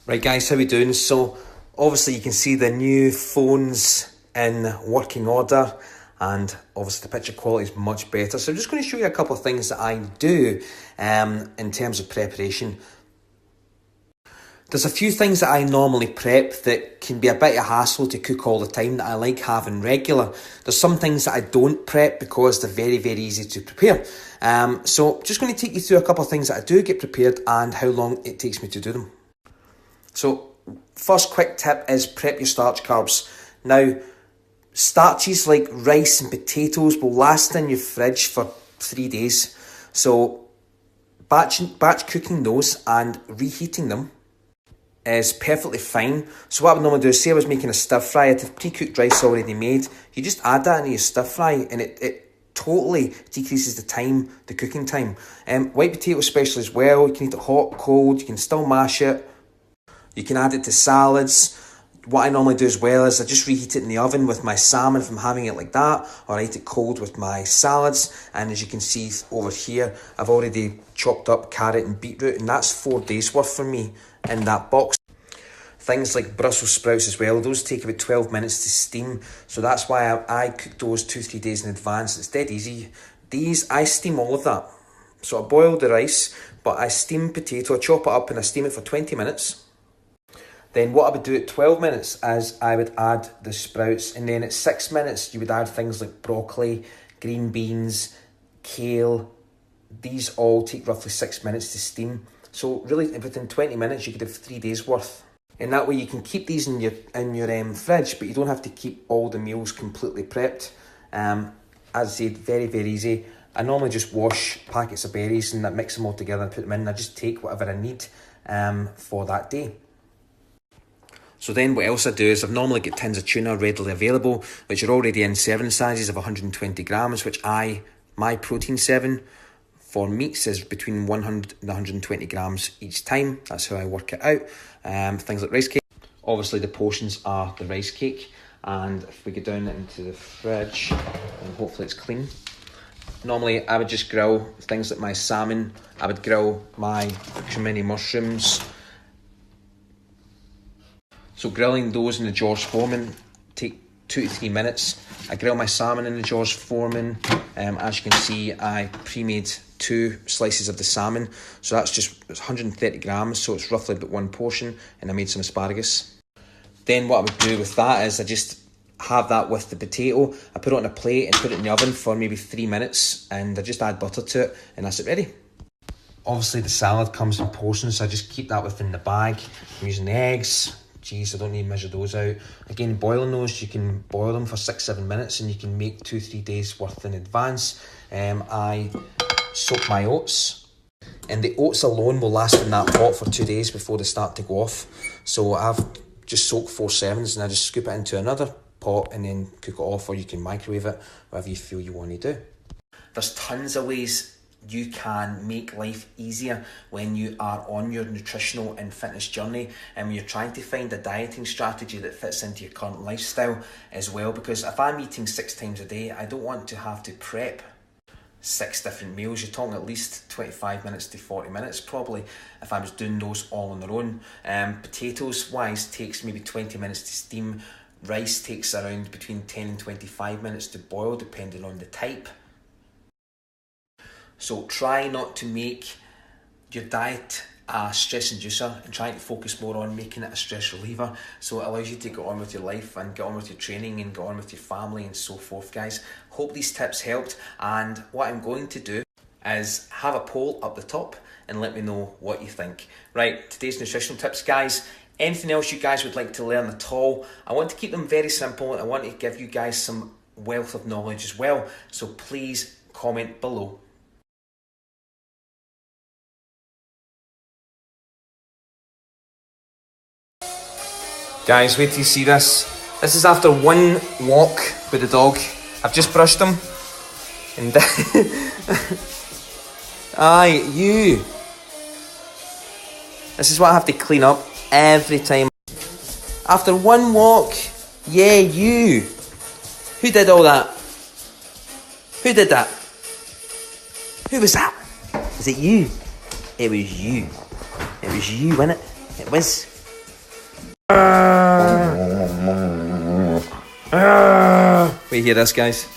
Right guys, how we doing? So obviously you can see the new phone's in working order, and obviously the picture quality is much better. So I'm just going to show you a couple of things that I do in terms of preparation. There's a few things that I normally prep that can be a bit of a hassle to cook all the time that I like having regular. There's some things that I don't prep because they're very, very easy to prepare. So just going to take you through a couple of things that I do get prepared and how long it takes me to do them. So first quick tip is prep your starch carbs. Now, starches like rice and potatoes will last in your fridge for 3 days. So batch cooking those and reheating them is perfectly fine. So what I would normally do is, say I was making a stir fry, I had the pre-cooked rice already made, you just add that into your stir fry and it totally decreases the cooking time. White potato especially as well, you can eat it hot, cold, you can still mash it. You can add it to salads. What I normally do as well is I just reheat it in the oven with my salmon if I'm having it like that, or I eat it cold with my salads. And as you can see over here, I've already chopped up carrot and beetroot, and that's 4 days worth for me in that box. Things like Brussels sprouts as well, those take about 12 minutes to steam. So that's why I cook those 2-3 days in advance. It's dead easy. These, I steam all of that. So I boil the rice, but I steam potato, I chop it up and I steam it for 20 minutes. Then what I would do at 12 minutes is I would add the sprouts, and then at 6 minutes you would add things like broccoli, green beans, kale. These all take roughly 6 minutes to steam. So really within 20 minutes you could have 3 days worth. And that way you can keep these in your fridge, but you don't have to keep all the meals completely prepped. As I said, very, very easy. I normally just wash packets of berries and I mix them all together and put them in. I just take whatever I need for that day. So then what else I do is I've normally got tins of tuna readily available, which are already in serving sizes of 120 grams, which my protein serving for meats is between 100 and 120 grams each time. That's how I work it out. Things like rice cake. Obviously the portions are the rice cake. And if we go down into the fridge, and hopefully it's clean. Normally I would just grill things like my salmon. I would grill my cremini mushrooms. So grilling those in the George Foreman take 2 to 3 minutes. I grill my salmon in the George Foreman. As you can see, I pre-made 2 slices of the salmon. So that's just 130 grams, so it's roughly about 1 portion. And I made some asparagus. Then what I would do with that is I just have that with the potato. I put it on a plate and put it in the oven for maybe 3 minutes. And I just add butter to it and that's it ready. Obviously the salad comes in portions, so I just keep that within the bag. I'm using the eggs. Geez, I don't need to measure those out. Again, boiling those, you can boil them for 6-7 minutes and you can make 2-3 days worth in advance. I soak my oats, and the oats alone will last in that pot for 2 days before they start to go off. So I've just soaked 4 servings and I just scoop it into another pot and then cook it off, or you can microwave it, whatever you feel you want to do. There's tons of ways you can make life easier when you are on your nutritional and fitness journey, and when you're trying to find a dieting strategy that fits into your current lifestyle as well. Because if I'm eating 6 times a day, I don't want to have to prep 6 different meals. You're talking at least 25 minutes to 40 minutes probably if I was doing those all on their own. Potatoes wise takes maybe 20 minutes to steam. Rice takes around between 10 and 25 minutes to boil depending on the type. So try not to make your diet a stress inducer and try to focus more on making it a stress reliever, so it allows you to get on with your life and get on with your training and get on with your family and so forth, guys. Hope these tips helped, and what I'm going to do is have a poll up the top and let me know what you think. Right, today's nutritional tips, guys. Anything else you guys would like to learn at all? I want to keep them very simple and I want to give you guys some wealth of knowledge as well, so please comment below. Guys, wait till you see this. This is after 1 walk with the dog. I've just brushed him. And aye, you. This is what I have to clean up every time. After 1 walk, yeah, you. Who did all that? Who did that? Who was that? Was it you? It was you. It was you, wasn't it? It was. We hear this, guys.